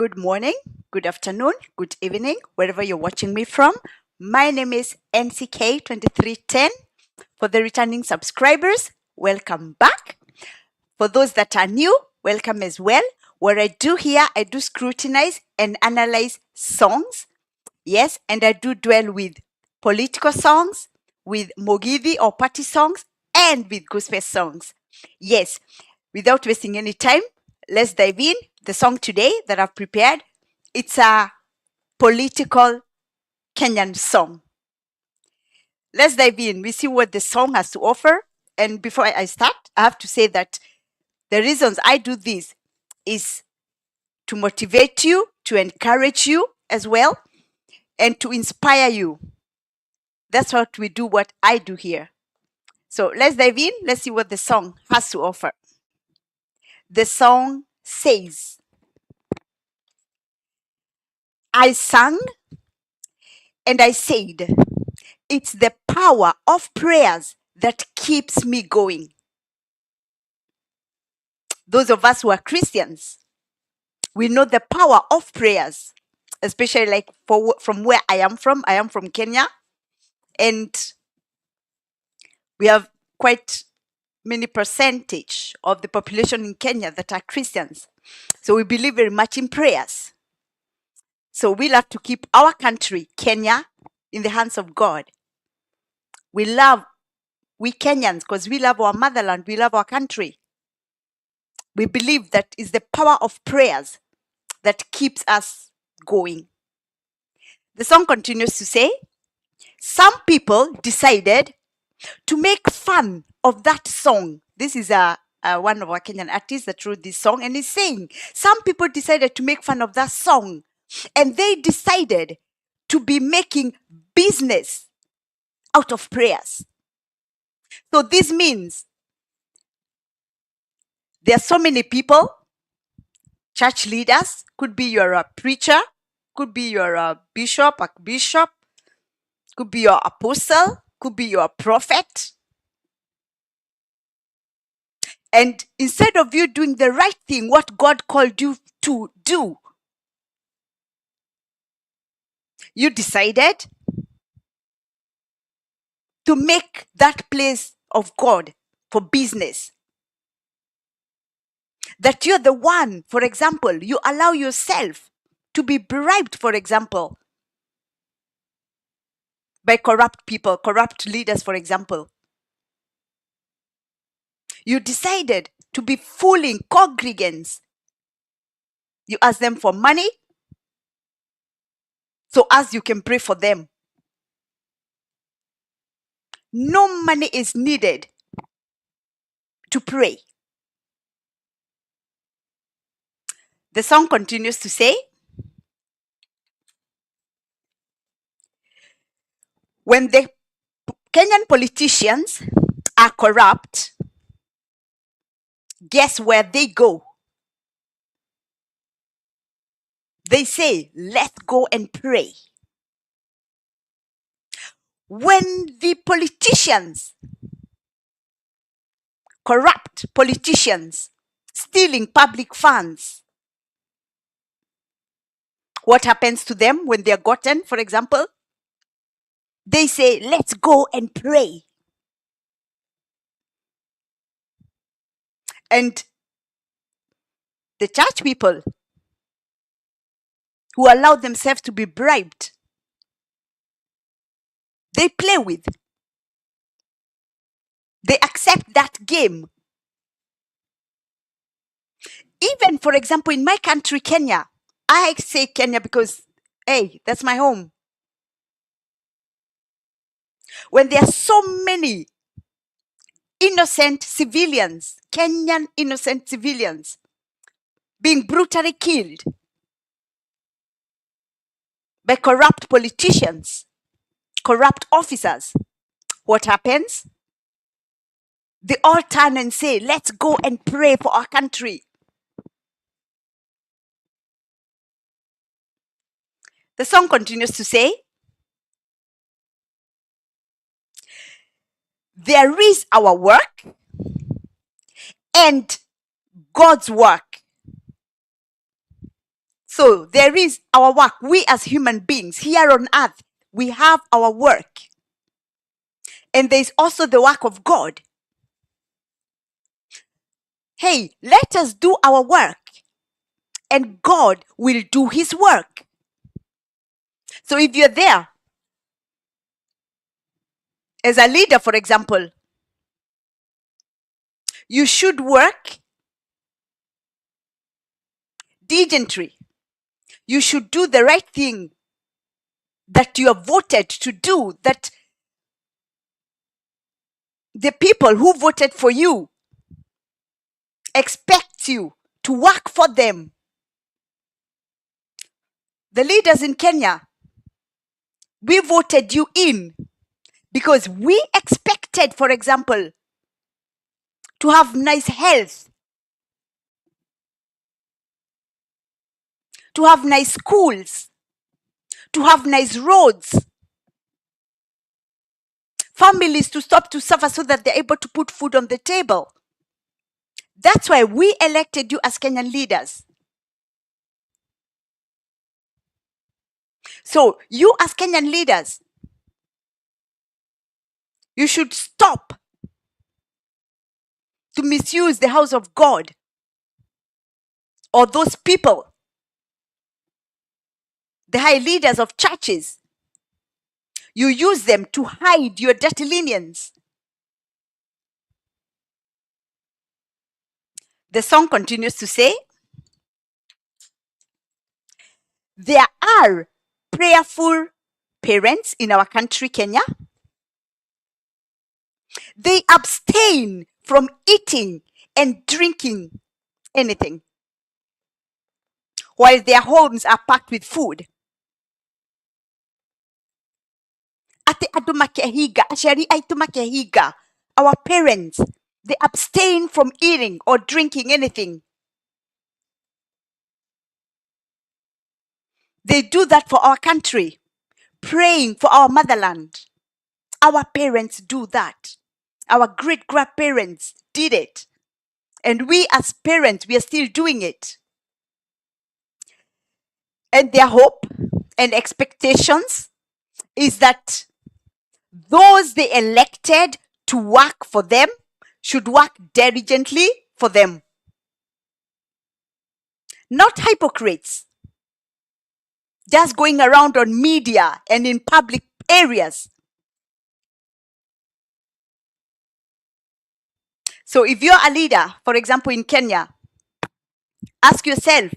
Good morning, good afternoon, good evening, wherever you're watching me from. My name is NCK2310. For the returning subscribers, welcome back. For those that are new, welcome as well. What I do here, I do scrutinize and analyze songs. Yes, and I do dwell with political songs, with Mogidi or party songs, and with gospel songs. Yes, without wasting any time, let's dive in. The song today that I've prepared, it's a political Kenyan song. Let's dive in. We see what the song has to offer. And before I start, I have to say that the reasons I do this is to motivate you, to encourage you as well, and to inspire you. That's what we do, what I do here. So let's dive in. Let's see what the song has to offer. The song says, I sang and I said, it's the power of prayers that keeps me going. Those of us who are Christians, we know the power of prayers, especially like from where I am from Kenya, and we have quite many percentage of the population in Kenya that are Christians. So we believe very much in prayers. So we'll have to keep our country, Kenya, in the hands of God. We Kenyans, because we love our motherland, we love our country. We believe that is the power of prayers that keeps us going. The song continues to say, some people decided to make fun of that song. This is one of our Kenyan artists that wrote this song, and he's saying, some people decided to make fun of that song, and they decided to be making business out of prayers. So this means there are so many people, church leaders, could be you're a preacher, could be you're a bishop, could be your apostle, could be your prophet. And instead of you doing the right thing, what God called you to do, you decided to make that place of God for business. That you're the one, for example, you allow yourself to be bribed, for example, by corrupt people, corrupt leaders, for example. You decided to be fooling congregants. You ask them for money so as you can pray for them. No money is needed to pray. The song continues to say, when the Kenyan politicians are corrupt, guess where they go? They say, let's go and pray. When the politicians, corrupt politicians, stealing public funds, what happens to them when they're gotten, for example? They say, let's go and pray. And the church people who allow themselves to be bribed, they play with. They accept that game. Even, for example, in my country, Kenya, I say Kenya because, hey, that's my home. When there are so many innocent civilians, Kenyan innocent civilians, being brutally killed by corrupt politicians, corrupt officers, what happens? They all turn and say, let's go and pray for our country. The song continues to say, there is our work and God's work. So there is our work. We as human beings here on earth, we have our work. And there's also the work of God. Hey, let us do our work and God will do his work. So if you're there as a leader, for example, you should work diligently. You should do the right thing that you are voted to do, that the people who voted for you expect you to work for them. The leaders in Kenya, we voted you in because we expected, for example, to have nice health, to have nice schools, to have nice roads, families to stop to suffer so that they're able to put food on the table. That's why we elected you as Kenyan leaders. So you as Kenyan leaders, you should stop to misuse the house of God or those people, the high leaders of churches. You use them to hide your dirty lenience. The song continues to say, there are prayerful parents in our country, Kenya. They abstain from eating and drinking anything while their homes are packed with food. Ate andu makehiga, aciari aitu makehiga. Our parents, they abstain from eating or drinking anything. They do that for our country, praying for our motherland. Our parents do that. Our great-grandparents did it. And we as parents, we are still doing it. And their hope and expectations is that those they elected to work for them should work diligently for them. Not hypocrites, just going around on media and in public areas. So if you're a leader, for example, in Kenya, ask yourself,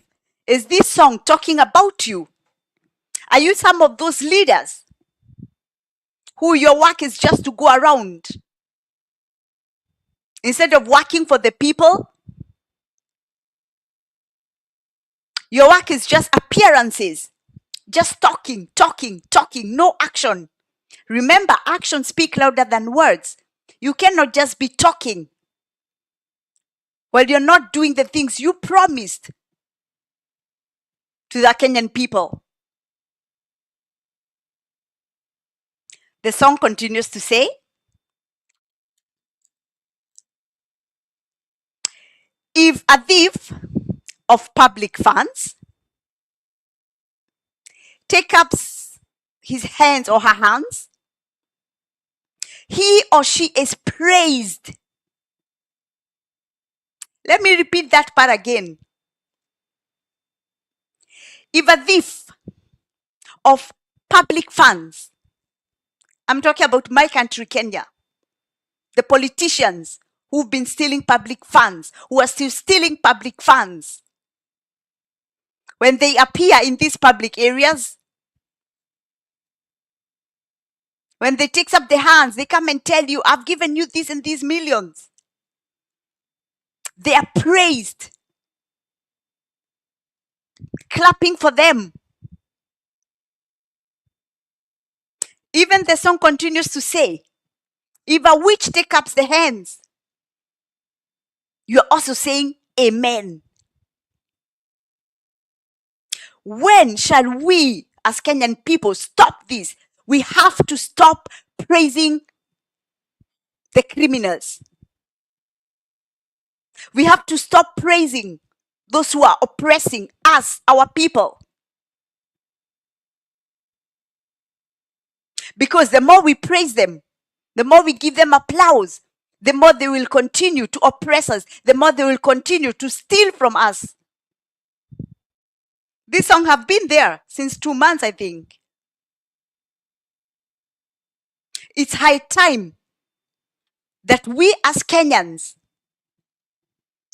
is this song talking about you? Are you some of those leaders who your work is just to go around? Instead of working for the people, your work is just appearances, just talking, no action. Remember, actions speak louder than words. You cannot just be talking while you're not doing the things you promised to the Kenyan people. The song continues to say, if a thief of public funds take up his hands or her hands, he or she is praised. Let me repeat that part again. If a thief of public funds, I'm talking about my country, Kenya, the politicians who've been stealing public funds, who are still stealing public funds, when they appear in these public areas, when they take up their hands, they come and tell you, I've given you this and these millions. They are praised, clapping for them. Even the song continues to say, if a witch take up the hands, you're also saying amen. When shall we as Kenyan people stop this? We have to stop praising the criminals. We have to stop praising those who are oppressing us, our people. Because the more we praise them, the more we give them applause, the more they will continue to oppress us, the more they will continue to steal from us. This song have been there since 2 months, I think. It's high time that we as Kenyans,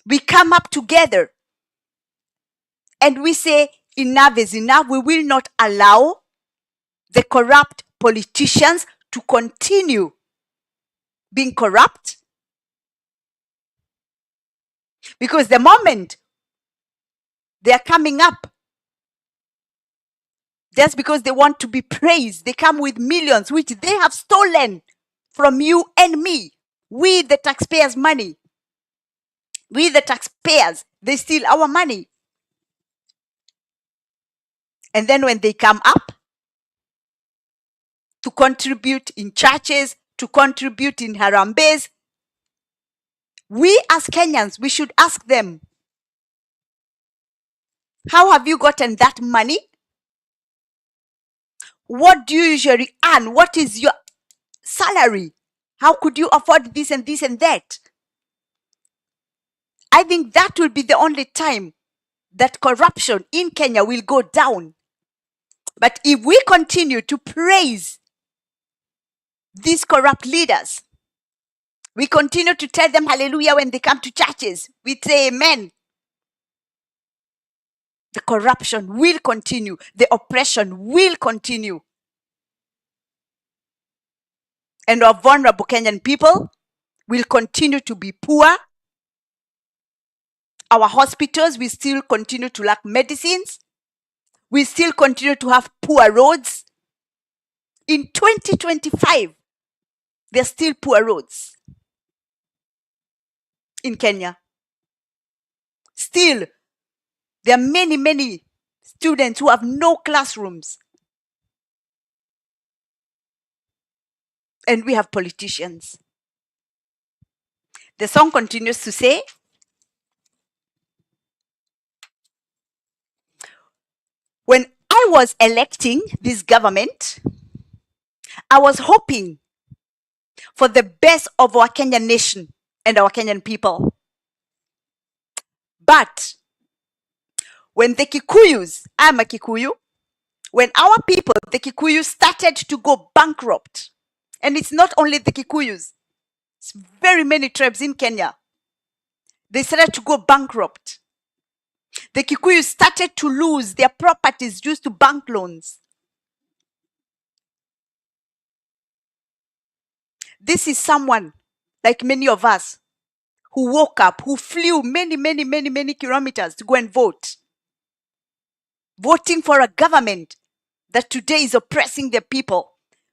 we come up together and we say, enough is enough. We will not allow the corrupt politicians to continue being corrupt. Because the moment they are coming up, just because they want to be praised, they come with millions, which they have stolen from you and me. We, the taxpayers' money. We, the taxpayers, they steal our money. And then when they come up to contribute in churches, to contribute in harambes, we as Kenyans, we should ask them, how have you gotten that money? What do you usually earn? What is your salary? How could you afford this and this and that? I think that will be the only time that corruption in Kenya will go down. But if we continue to praise these corrupt leaders, we continue to tell them hallelujah when they come to churches, we say amen, the corruption will continue, the oppression will continue. And our vulnerable Kenyan people will continue to be poor. Our hospitals will still continue to lack medicines. We still continue to have poor roads. In 2025, there are still poor roads in Kenya. Still, there are many, many students who have no classrooms. And we have politicians. The song continues to say, when I was electing this government, I was hoping for the best of our Kenyan nation and our Kenyan people. But when the Kikuyus, I'm a Kikuyu, when our people, the Kikuyus, started to go bankrupt, and it's not only the Kikuyus, it's very many tribes in Kenya, they started to go bankrupt. The Kikuyus started to lose their properties due to bank loans. This is someone like many of us who woke up, who flew many kilometers to go and vote. Voting for a government that today is oppressing the people.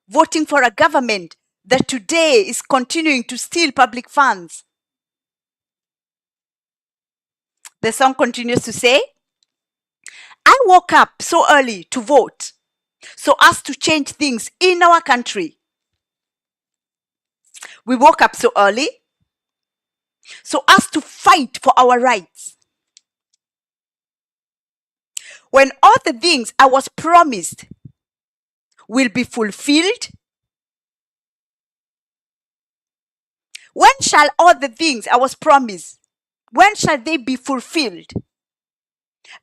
Voting for a government that today is continuing to steal public funds. The song continues to say, I woke up so early to vote so as to change things in our country. We woke up so early so as to fight for our rights. When all the things I was promised will be fulfilled, when shall all the things I was promised, when shall they be fulfilled?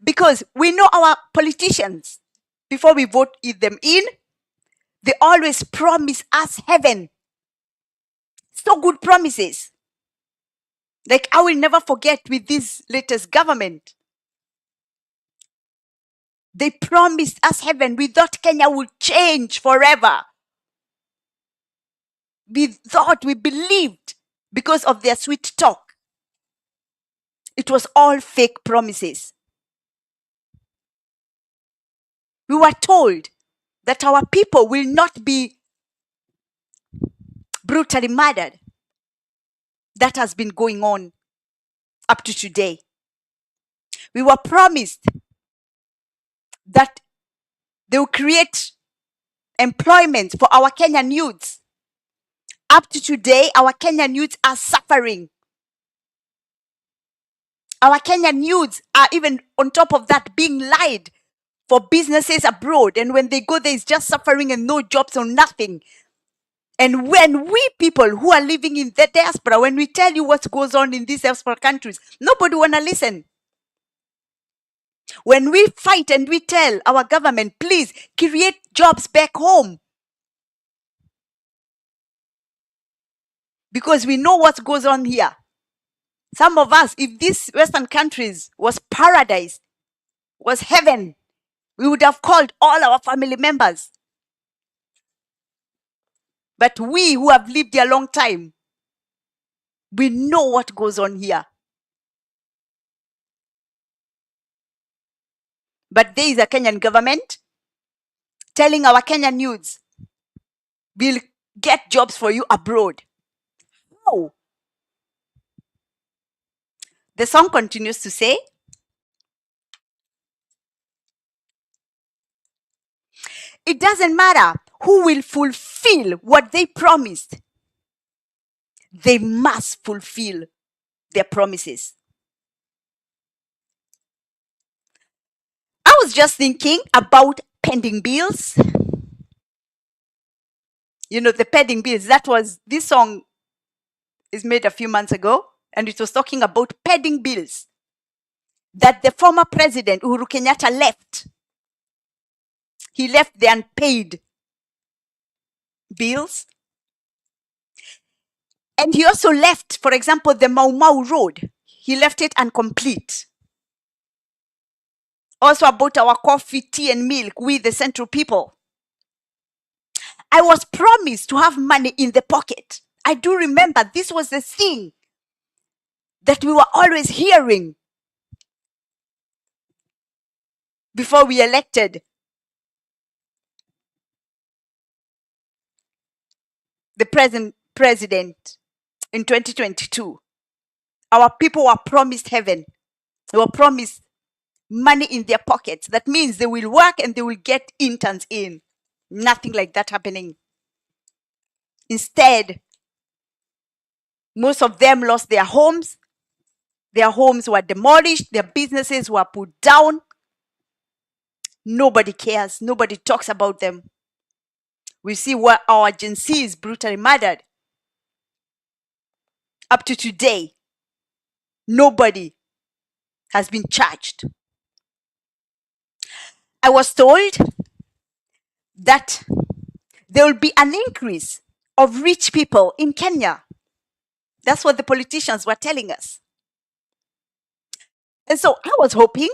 Because we know our politicians, before we vote them in, they always promise us heaven. So good promises. Like I will never forget with this latest government. They promised us heaven. We thought Kenya would change forever. We thought, we believed because of their sweet talk. It was all fake promises. We were told that our people will not be brutally murdered. That has been going on up to today. We were promised that they will create employment for our Kenyan youths. Up to today, our Kenyan youths are suffering. Our Kenyan youths are even on top of that being lied for businesses abroad. And when they go there, it's just suffering and no jobs or nothing. And when we people who are living in the diaspora, when we tell you what goes on in these diaspora countries, nobody want to listen. When we fight and we tell our government, please create jobs back home, because we know what goes on here. Some of us, if these Western countries was paradise, was heaven, we would have called all our family members. But we who have lived here a long time, we know what goes on here. But there is a Kenyan government telling our Kenyan youths, we'll get jobs for you abroad. How? The song continues to say, it doesn't matter who will fulfill what they promised. They must fulfill their promises. I was just thinking about pending bills. You know, the pending bills, this song is made a few months ago, and it was talking about pending bills that the former president, Uhuru Kenyatta, left. He left the unpaid bills. And he also left, for example, the Mau Mau Road. He left it incomplete. Also about our coffee, tea, and milk, we the Central people. I was promised to have money in the pocket. I do remember this was the thing that we were always hearing before we elected the present president in 2022. Our people were promised heaven. They were promised money in their pockets. That means they will work and they will get interns in. Nothing like that happening. Instead, most of them lost their homes. Their homes were demolished. Their businesses were put down. Nobody cares. Nobody talks about them. We see where our Gen Z is brutally murdered. Up to today, nobody has been charged. I was told that there will be an increase of rich people in Kenya. That's what the politicians were telling us. And so I was hoping,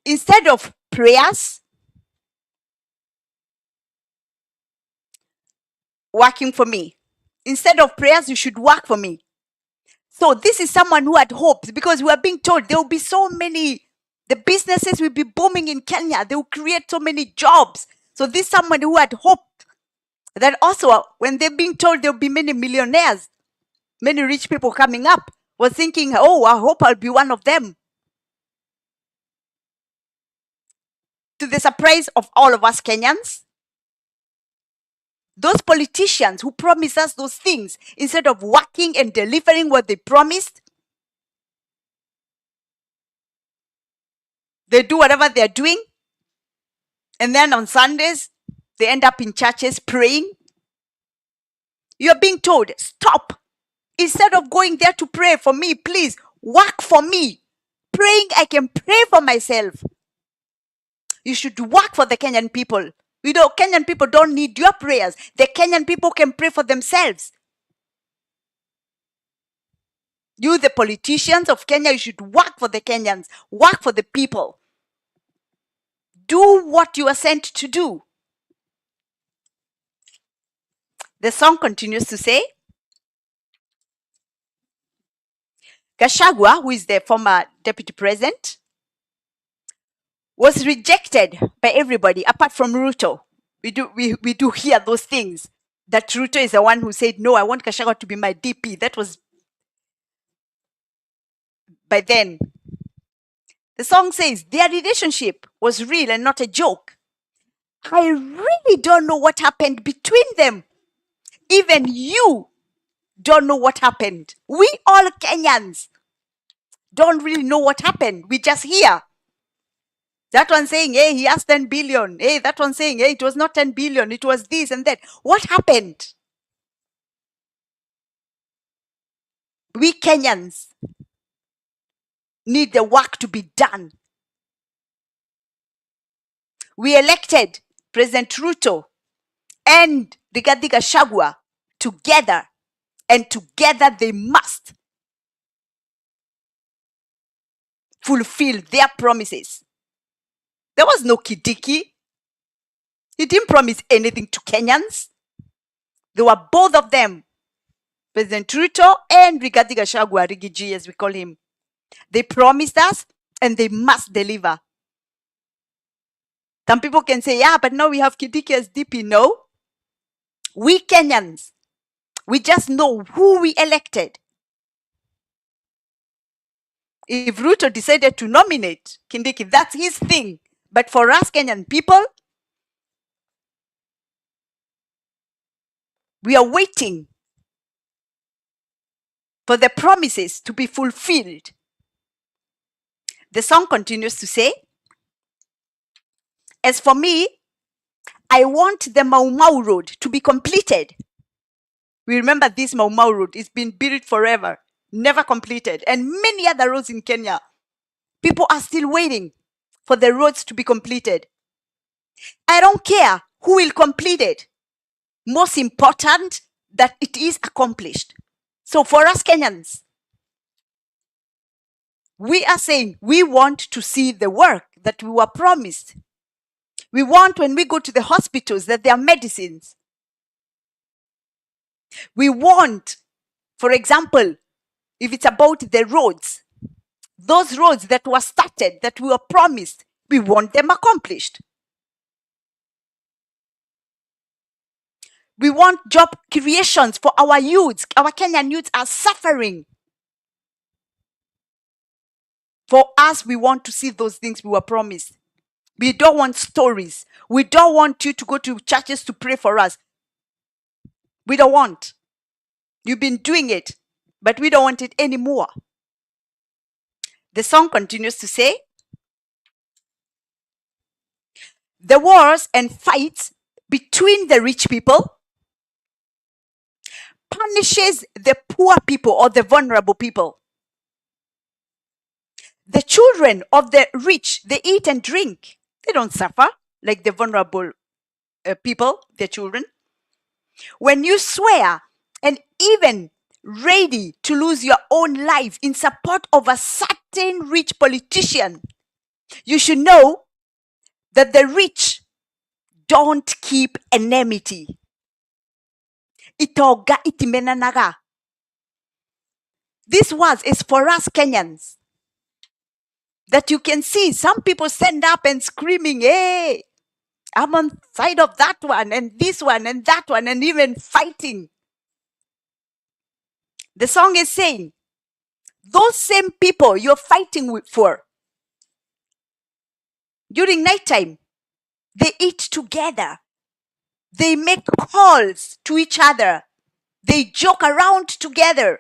instead of prayers working for me, instead of prayers, you should work for me. So this is someone who had hopes, because we are being told there will be so many, the businesses will be booming in Kenya. They will create so many jobs. So this is someone who had hoped that also when they're being told there will be many millionaires, many rich people coming up, was thinking, oh, I hope I'll be one of them. To the surprise of all of us Kenyans, those politicians who promise us those things, instead of working and delivering what they promised, they do whatever they're doing. And then on Sundays, they end up in churches praying. You're being told, stop. Instead of going there to pray for me, please work for me. Praying, I can pray for myself. You should work for the Kenyan people. You know, Kenyan people don't need your prayers. The Kenyan people can pray for themselves. You, the politicians of Kenya, you should work for the Kenyans. Work for the people. Do what you are sent to do. The song continues to say, Gachagua, who is the former deputy president, was rejected by everybody apart from Ruto. We do hear those things. That Ruto is the one who said, no, I want Gachagua to be my DP. That was by then. The song says their relationship was real and not a joke. I really don't know what happened between them. Even you don't know what happened. We all Kenyans don't really know what happened. We just hear. That one saying, hey, he has 10 billion. Hey, that one saying, hey, it was not 10 billion. It was this and that. What happened? We Kenyans need the work to be done. We elected President Ruto and Rigathi Gachagua together, and together they must fulfill their promises. There was no Kidiki. He didn't promise anything to Kenyans. They were both of them, President Ruto and Rigathi Gachagua, Rigiji as we call him. They promised us and they must deliver. Some people can say, yeah, but now we have Kidiki as DP. No. We Kenyans, we just know who we elected. If Ruto decided to nominate Kindiki, that's his thing. But for us Kenyan people, we are waiting for the promises to be fulfilled. The song continues to say, as for me, I want the Mau Mau Road to be completed. We remember this Mau Mau Road. It's been built forever, never completed. And many other roads in Kenya. People are still waiting for the roads to be completed. I don't care who will complete it. Most important, that it is accomplished. So for us Kenyans, we are saying we want to see the work that we were promised. We want, when we go to the hospitals, that there are medicines. We want, for example, if it's about the roads, those roads that were started, that we were promised, we want them accomplished. We want job creations for our youths. Our Kenyan youths are suffering. For us, we want to see those things we were promised. We don't want stories. We don't want you to go to churches to pray for us. We don't want. You've been doing it, but we don't want it anymore. The song continues to say, the wars and fights between the rich people punishes the poor people or the vulnerable people. The children of the rich, they eat and drink. They don't suffer like the vulnerable people, their children. When you swear and even ready to lose your own life in support of a certain rich politician, you should know that the rich don't keep enmity. Itoga itimenanaga. This was is for us Kenyans. That you can see some people stand up and screaming, hey, I'm on side of that one and this one and that one, and even fighting. The song is saying, those same people you're fighting for, during nighttime, they eat together. They make calls to each other. They joke around together.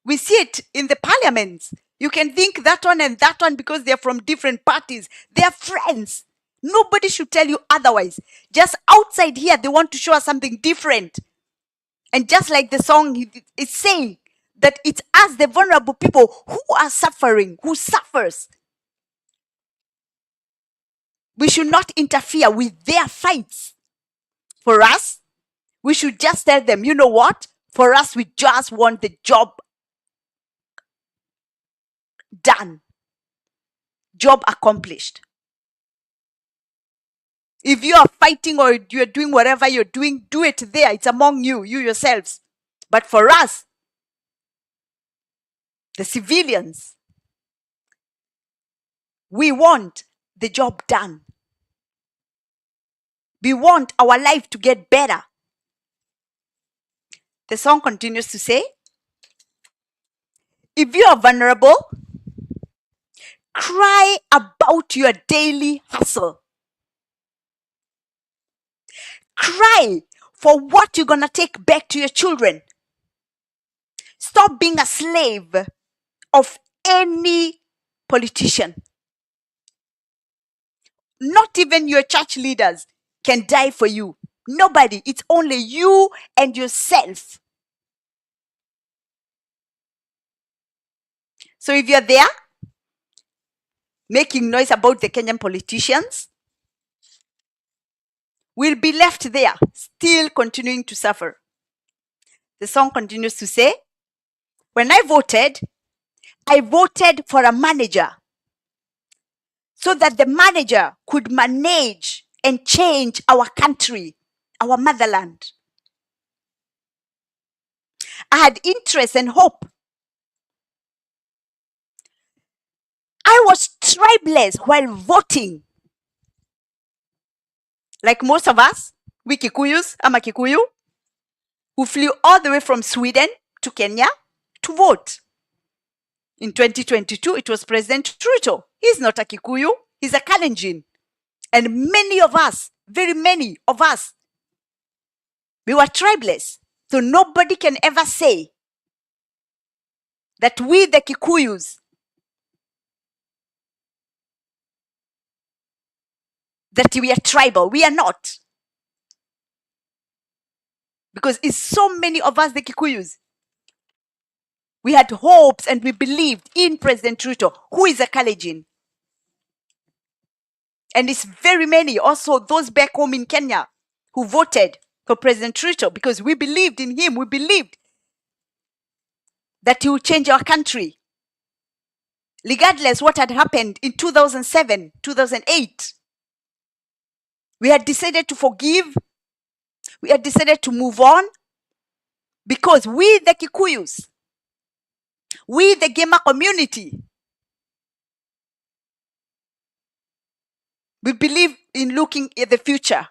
We see it in the parliaments. You can think that one and that one because they're from different parties. They're friends. Nobody should tell you otherwise. Just outside here, they want to show us something different. And just like the song is saying, that it's us, the vulnerable people, who are suffering, who suffers. We should not interfere with their fights. For us, we should just tell them, you know what? For us, we just want the job done. Job accomplished. If you are fighting or you're doing whatever you're doing, do it there. It's among you yourselves. But for us, the civilians, we want the job done. We want our life to get better. The song continues to say, if you are vulnerable, cry about your daily hustle. Cry for what you're going to take back to your children. Stop being a slave of any politician. Not even your church leaders can die for you. Nobody. It's only you and yourself. So if you're there making noise about the Kenyan politicians, we'll be left there, still continuing to suffer. The song continues to say, when I voted for a manager so that the manager could manage and change our country, our motherland. I had interest and hope. I was tribeless while voting. Like most of us, we Kikuyus, ama Kikuyu, who flew all the way from Sweden to Kenya to vote. In 2022, it was President Ruto. He's not a Kikuyu, he's a Kalenjin. And many of us, very many of us, we were tribeless. So nobody can ever say that we, the Kikuyus, that we are tribal. We are not. Because it's so many of us, the Kikuyus. We had hopes and we believed in President Ruto, who is a Kalenjin. And it's very many also those back home in Kenya who voted for President Ruto because we believed in him. We believed that he would change our country. Regardless what had happened in 2007, 2008, we had decided to forgive. We had decided to move on because we, the Kikuyus, we, the Gema community, we believe in looking at the future.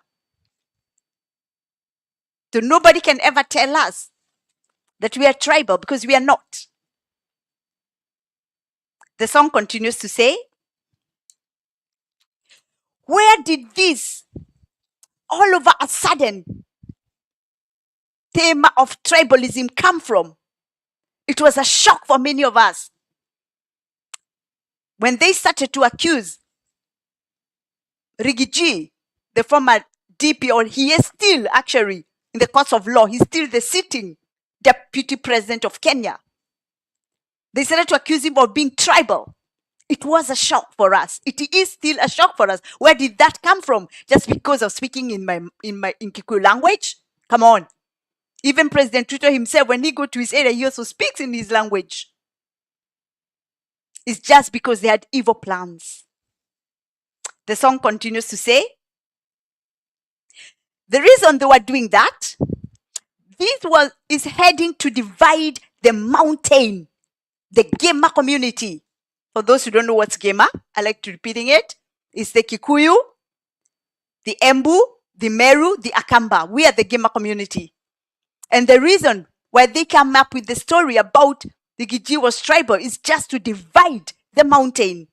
So nobody can ever tell us that we are tribal because we are not. The song continues to say, where did this all over a sudden theme of tribalism come from? It was a shock for many of us when they started to accuse Rigiji, the former DP, or he is still actually in the courts of law. He's still the sitting deputy president of Kenya. They started to accuse him of being tribal. It was a shock for us. It is still a shock for us. Where did that come from? Just because of speaking in Kikuyu language? Come on. Even President Ruto himself, when he go to his area, he also speaks in his language. It's just because they had evil plans. The song continues to say, the reason they were doing that, is heading to divide the mountain, the Gema community. For those who don't know what's Gema, I like to repeating it. It's the Kikuyu, the Embu, the Meru, the Akamba. We are the Gema community. And the reason why they come up with the story about the Giji was tribal is just to divide the mountain.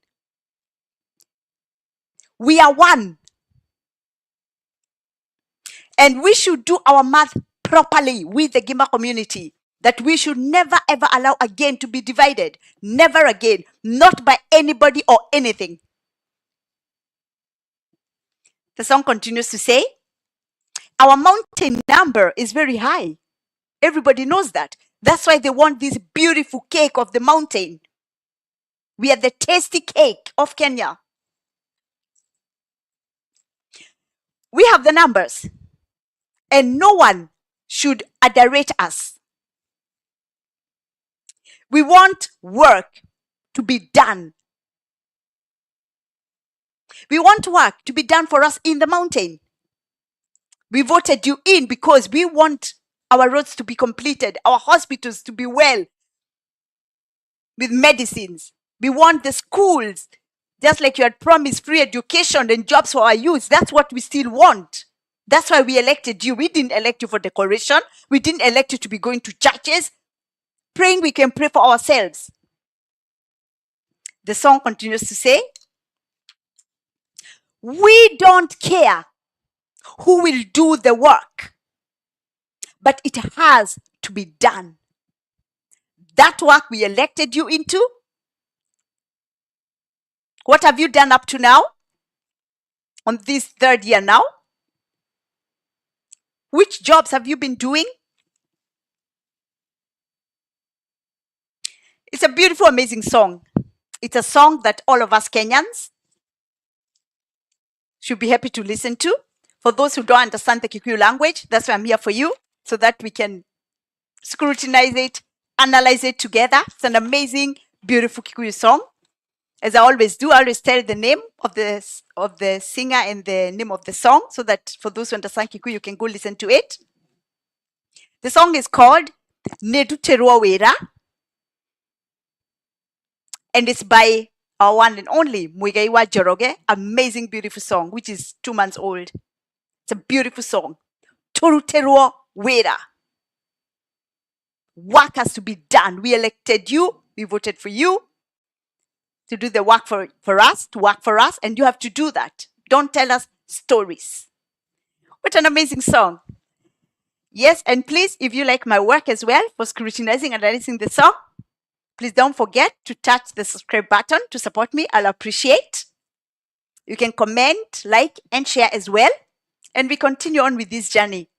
We are one. And we should do our math properly with the Gima community. That we should never ever allow again to be divided. Never again. Not by anybody or anything. The song continues to say, our mountain number is very high. Everybody knows that. That's why they want this beautiful cake of the mountain. We are the tasty cake of Kenya. We have the numbers. And no one should underrate us. We want work to be done. We want work to be done for us in the mountain. We voted you in because we want our roads to be completed, our hospitals to be well with medicines. We want the schools, just like you had promised, free education and jobs for our youth. That's what we still want. That's why we elected you. We didn't elect you for decoration. We didn't elect you to be going to churches, praying we can pray for ourselves. The song continues to say, we don't care who will do the work, but it has to be done. That work we elected you into, What have you done up to now on this third year now? Which jobs have you been doing? It's a beautiful, amazing song. It's a song that all of us Kenyans should be happy to listen to. For those who don't understand the Kikuyu language, that's why I'm here for you, so that we can scrutinize it, analyze it together. It's an amazing, beautiful Kikuyu song. As I always do, I always tell the name of the singer and the name of the song, so that for those who understand Kikuyu, you can go listen to it. The song is called Neduterwa Wera, and it's by our one and only Muigaiwa Joroge. Amazing, beautiful song, which is 2 months old. It's a beautiful song. Toruterwa Wera. Work has to be done. We elected you. We voted for you to do the work for us, to work for us, and you have to do that. Don't tell us stories. What an amazing song. Yes, and please, if you like my work as well for scrutinizing and analyzing the song, please don't forget to touch the subscribe button to support me. I'll appreciate. You can comment, like, and share as well. And we continue on with this journey.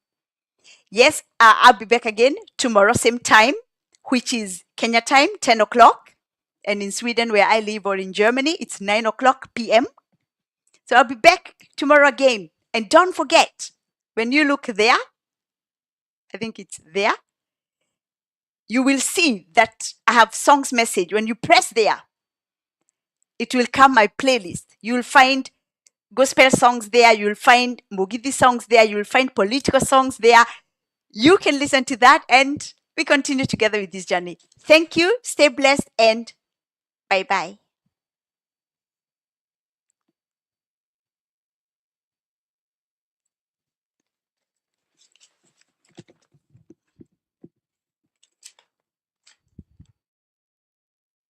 Yes, I'll be back again tomorrow, same time, which is Kenya time, 10 o'clock. And in Sweden, where I live, or in Germany, it's 9 o'clock p.m. So I'll be back tomorrow again. And don't forget, when you look there, I think it's there, you will see that I have songs message. When you press there, it will come my playlist. You will find gospel songs there. You will find Mugidi songs there. You will find political songs there. You can listen to that, and we continue together with this journey. Thank you. Stay blessed, and bye-bye.